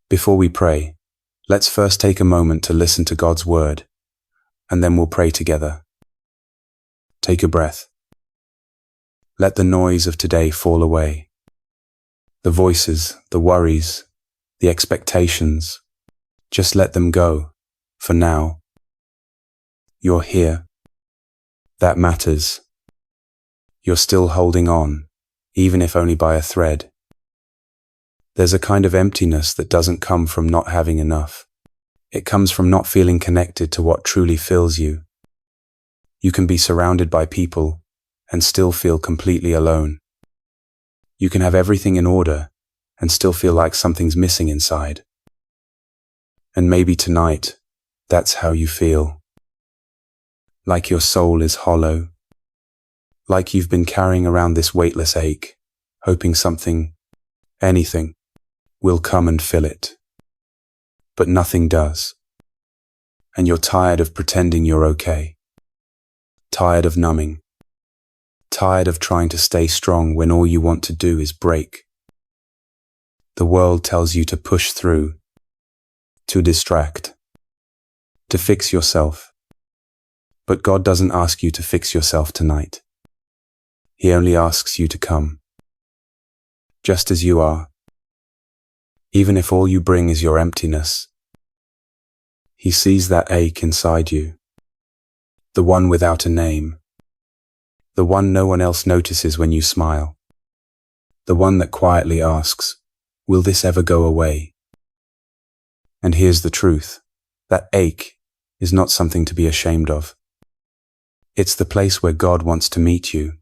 Before we pray, let's first take a moment to listen to God's word, and then we'll pray together. Take a breath. Let the noise of today fall away. The voices, the worries, the expectations, just let them go, for now. You're here. That matters. You're still holding on, even if only by a thread. There's a kind of emptiness that doesn't come from not having enough. It comes from not feeling connected to what truly fills you. You can be surrounded by people and still feel completely alone. You can have everything in order and still feel like something's missing inside. And maybe tonight, that's how you feel. Like your soul is hollow. Like you've been carrying around this weightless ache, hoping something, anything, will come and fill it. But nothing does. And you're tired of pretending you're okay. Tired of numbing. Tired of trying to stay strong when all you want to do is break. The world tells you to push through, to distract, to fix yourself. But God doesn't ask you to fix yourself tonight. He only asks you to come. Just as you are. Even if all you bring is your emptiness. He sees that ache inside you. The one without a name. The one no one else notices when you smile. The one that quietly asks, will this ever go away? And here's the truth. That ache is not something to be ashamed of. It's the place where God wants to meet you.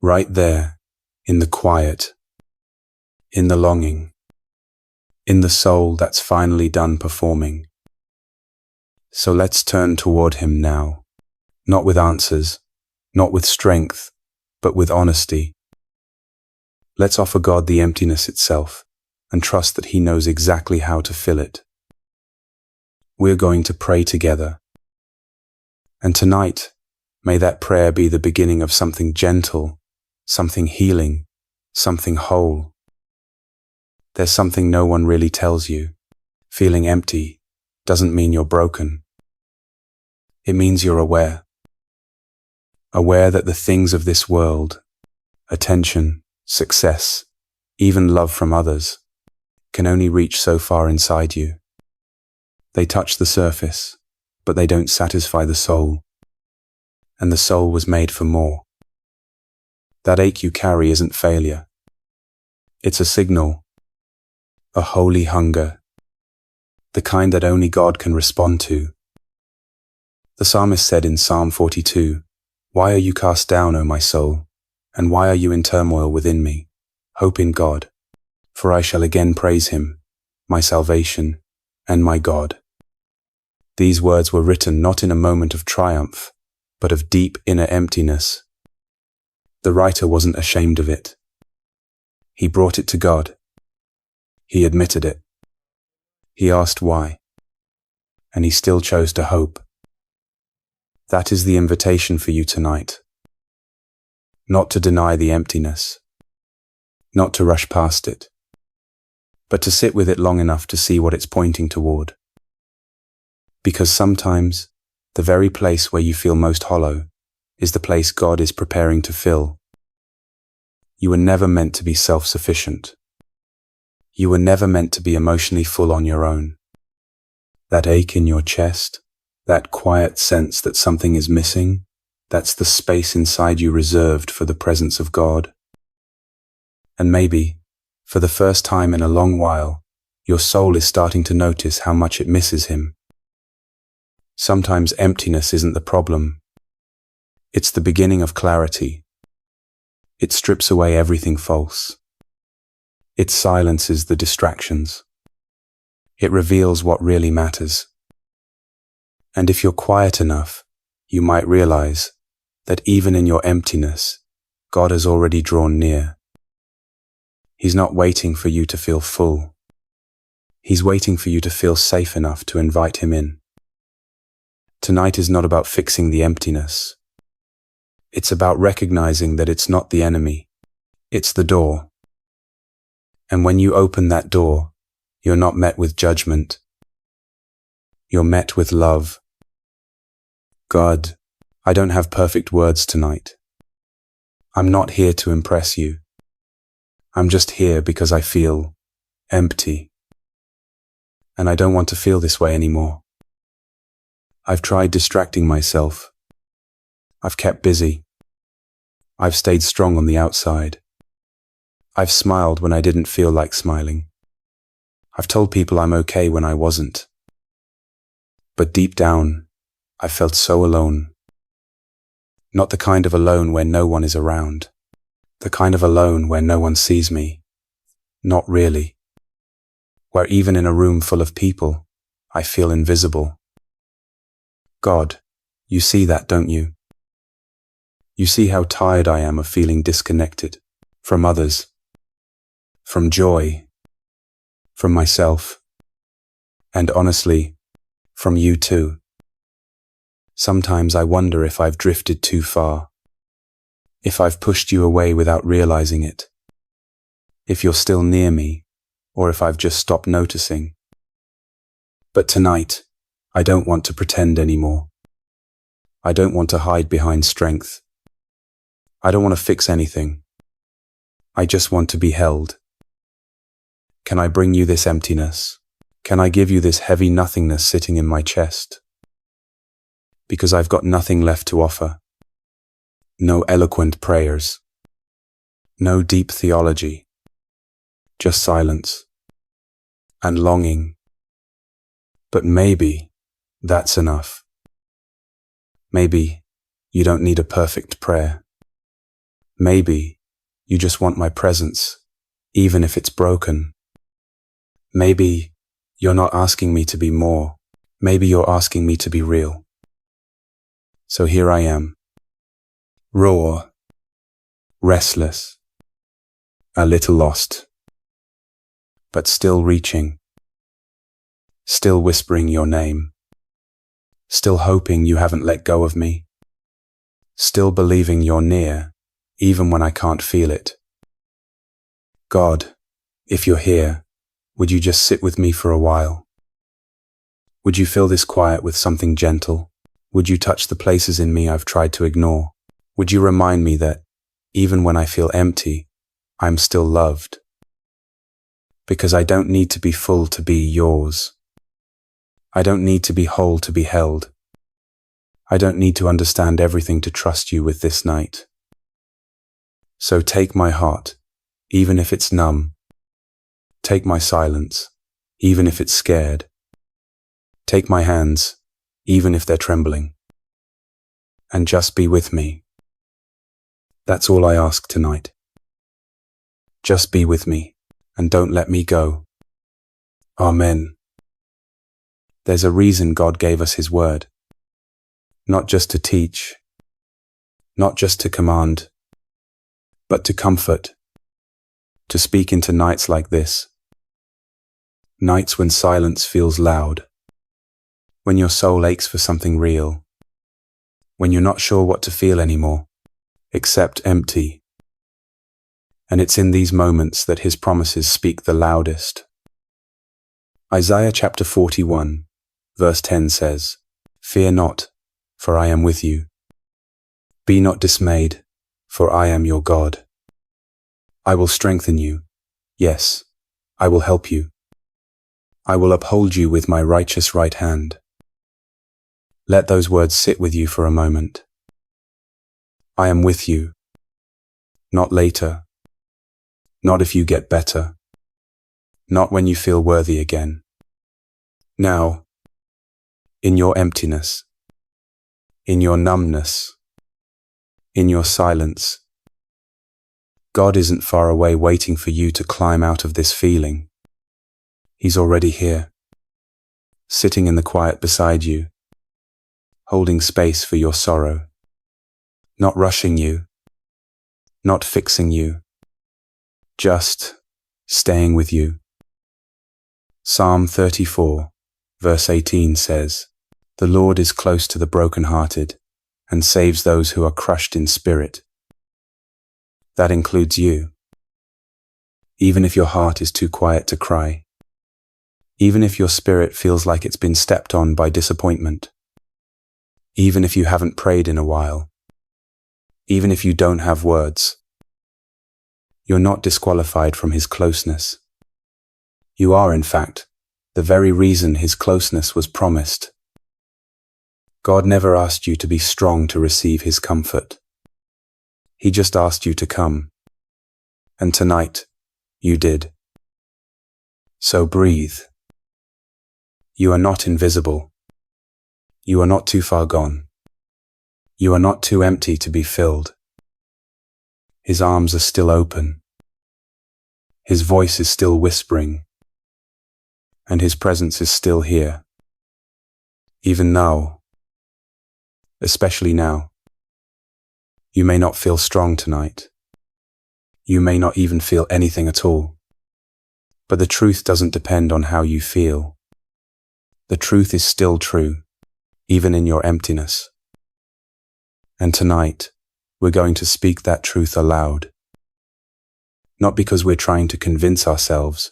Right there, in the quiet, in the longing, in the soul that's finally done performing. So let's turn toward Him now, not with answers, not with strength, but with honesty. Let's offer God the emptiness itself and trust that He knows exactly how to fill it. We're going to pray together. And tonight, may that prayer be the beginning of something gentle, something healing, something whole. There's something no one really tells you. Feeling empty doesn't mean you're broken. It means you're aware. Aware that the things of this world, attention, success, even love from others, can only reach so far inside you. They touch the surface, but they don't satisfy the soul. And the soul was made for more. That ache you carry isn't failure. It's a signal, a holy hunger, the kind that only God can respond to. The psalmist said in Psalm 42, "Why are you cast down, O my soul? And why are you in turmoil within me? Hope in God, for I shall again praise Him, my salvation and my God." These words were written not in a moment of triumph, but of deep inner emptiness. The writer wasn't ashamed of it. He brought it to God. He admitted it. He asked why. And he still chose to hope. That is the invitation for you tonight. Not to deny the emptiness. Not to rush past it. But to sit with it long enough to see what it's pointing toward. Because sometimes, the very place where you feel most hollow is the place God is preparing to fill. You were never meant to be self-sufficient. You were never meant to be emotionally full on your own. That ache in your chest, that quiet sense that something is missing, that's the space inside you reserved for the presence of God. And maybe, for the first time in a long while, your soul is starting to notice how much it misses Him. Sometimes emptiness isn't the problem. It's the beginning of clarity. It strips away everything false. It silences the distractions. It reveals what really matters. And if you're quiet enough, you might realize that even in your emptiness, God has already drawn near. He's not waiting for you to feel full. He's waiting for you to feel safe enough to invite Him in. Tonight is not about fixing the emptiness. It's about recognizing that it's not the enemy. It's the door. And when you open that door, You're not met with judgment. You're met with love. God, I don't have perfect words tonight. I'm not here to impress you. I'm just here because I feel empty. And I don't want to feel this way anymore. I've tried distracting myself. I've kept busy. I've stayed strong on the outside. I've smiled when I didn't feel like smiling. I've told people I'm okay when I wasn't. But deep down, I felt so alone. Not the kind of alone where no one is around. The kind of alone where no one sees me. Not really. Where even in a room full of people, I feel invisible. God, you see that, don't you? You see how tired I am of feeling disconnected from others, from joy, from myself, and honestly, from you too. Sometimes I wonder if I've drifted too far, if I've pushed you away without realizing it, if you're still near me, or if I've just stopped noticing. But tonight, I don't want to pretend anymore. I don't want to hide behind strength. I don't want to fix anything. I just want to be held. Can I bring you this emptiness? Can I give you this heavy nothingness sitting in my chest? Because I've got nothing left to offer. No eloquent prayers. No deep theology. Just silence. And longing. But maybe that's enough. Maybe you don't need a perfect prayer. Maybe you just want my presence, even if it's broken. Maybe you're not asking me to be more. Maybe you're asking me to be real. So here I am, raw, restless, a little lost, but still reaching, still whispering your name, still hoping you haven't let go of me, still believing you're near, even when I can't feel it. God, if you're here, would you just sit with me for a while? Would you fill this quiet with something gentle? Would you touch the places in me I've tried to ignore? Would you remind me that, even when I feel empty, I'm still loved? Because I don't need to be full to be yours. I don't need to be whole to be held. I don't need to understand everything to trust you with this night. So take my heart, even if it's numb. Take my silence, even if it's scared. Take my hands, even if they're trembling. And just be with me. That's all I ask tonight. Just be with me, and don't let me go. Amen. There's a reason God gave us His word. Not just to teach, not just to command, but to comfort, to speak into nights like this. Nights when silence feels loud, when your soul aches for something real, when you're not sure what to feel anymore, except empty. And it's in these moments that His promises speak the loudest. Isaiah chapter 41, verse 10 says, "Fear not, for I am with you. Be not dismayed, for I am your God. I will strengthen you. Yes, I will help you. I will uphold you with my righteous right hand." Let those words sit with you for a moment. I am with you. Not later. Not if you get better. Not when you feel worthy again. Now, in your emptiness, in your numbness, in your silence, God isn't far away waiting for you to climb out of this feeling. He's already here, sitting in the quiet beside you, holding space for your sorrow, not rushing you, not fixing you, just staying with you. Psalm 34, verse 18 says, "The Lord is close to the brokenhearted and saves those who are crushed in spirit." That includes you. Even if your heart is too quiet to cry, Even if your spirit feels like it's been stepped on by disappointment. Even if you haven't prayed in a while. Even if you don't have words. You're not disqualified from His closeness. You are, in fact, the very reason His closeness was promised. God never asked you to be strong to receive His comfort. He just asked you to come. And tonight, you did. So breathe. You are not invisible. You are not too far gone. You are not too empty to be filled. His arms are still open. His voice is still whispering. And His presence is still here. Even now. Especially now. You may not feel strong tonight. You may not even feel anything at all. But the truth doesn't depend on how you feel. The truth is still true, even in your emptiness. And tonight, we're going to speak that truth aloud. Not because we're trying to convince ourselves,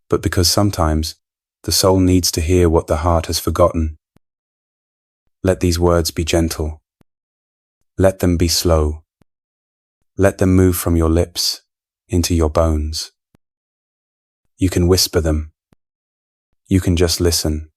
but because sometimes the soul needs to hear what the heart has forgotten. Let these words be gentle. Let them be slow. Let them move from your lips into your bones. You can whisper them. You can just listen.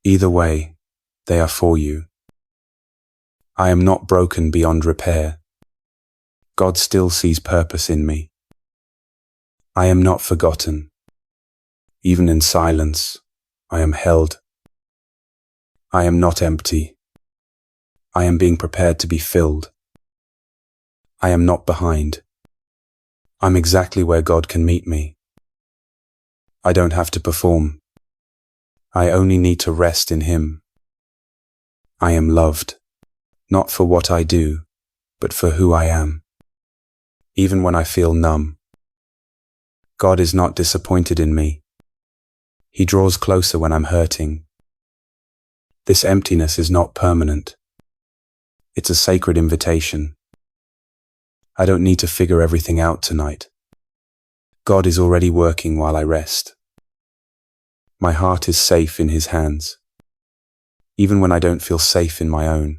Either way, they are for you. I am not broken beyond repair. God still sees purpose in me. I am not forgotten. Even in silence, I am held. I am not empty. I am being prepared to be filled. I am not behind. I'm exactly where God can meet me. I don't have to perform. I only need to rest in Him. I am loved, not for what I do, but for who I am. Even when I feel numb. God is not disappointed in me. He draws closer when I'm hurting. This emptiness is not permanent. It's a sacred invitation. I don't need to figure everything out tonight. God is already working while I rest. My heart is safe in His hands, even when I don't feel safe in my own.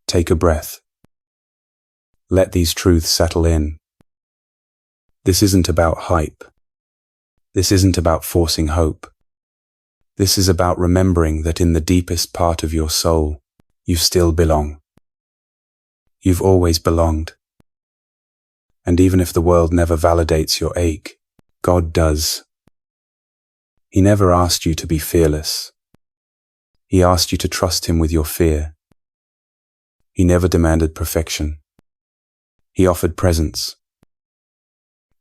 Take a breath. Let these truths settle in. This isn't about hype. This isn't about forcing hope. This is about remembering that in the deepest part of your soul, you still belong. You've always belonged. And even if the world never validates your ache, God does. He never asked you to be fearless. He asked you to trust Him with your fear. He never demanded perfection. He offered presence.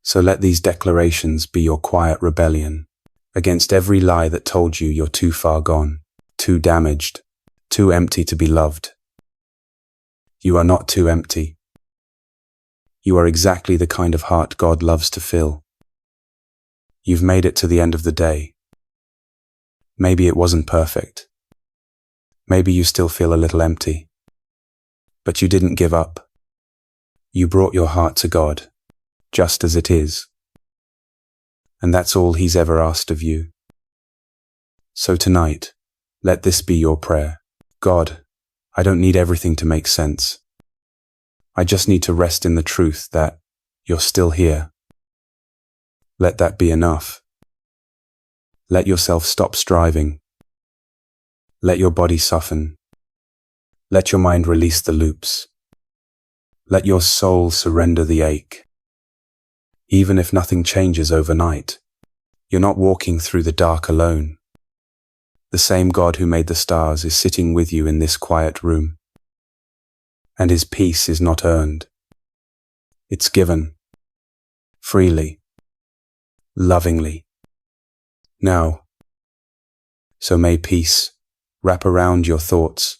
So let these declarations be your quiet rebellion against every lie that told you you're too far gone, too damaged, too empty to be loved. You are not too empty. You are exactly the kind of heart God loves to fill. You've made it to the end of the day. Maybe it wasn't perfect. Maybe you still feel a little empty. But you didn't give up. You brought your heart to God, just as it is. And that's all He's ever asked of you. So tonight, let this be your prayer. God, I don't need everything to make sense. I just need to rest in the truth that you're still here. Let that be enough. Let yourself stop striving. Let your body soften. Let your mind release the loops. Let your soul surrender the ache. Even if nothing changes overnight, you're not walking through the dark alone. The same God who made the stars is sitting with you in this quiet room. And His peace is not earned. It's given. Freely. Lovingly. Now. So may peace wrap around your thoughts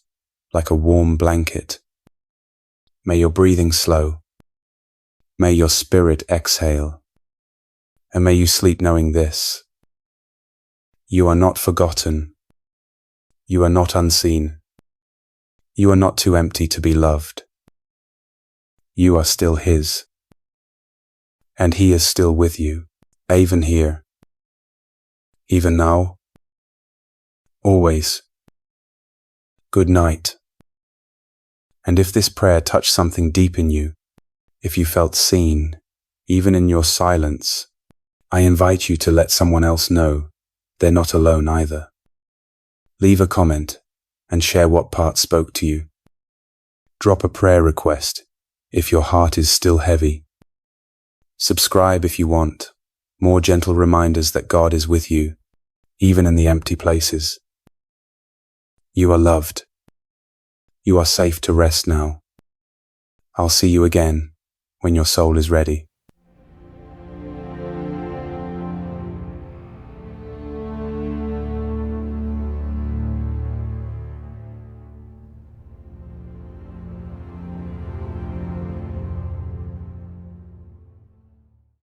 like a warm blanket. May your breathing slow. May your spirit exhale. And may you sleep knowing this. You are not forgotten. You are not unseen. You are not too empty to be loved. You are still His. And He is still with you, even here. even now, always. Good night. And if this prayer touched something deep in you, if you felt seen, even in your silence, I invite you to let someone else know they're not alone either. Leave a comment and share what part spoke to you. Drop a prayer request if your heart is still heavy. Subscribe if you want more gentle reminders that God is with you, even in the empty places. You are loved. You are safe to rest now. I'll see you again when your soul is ready.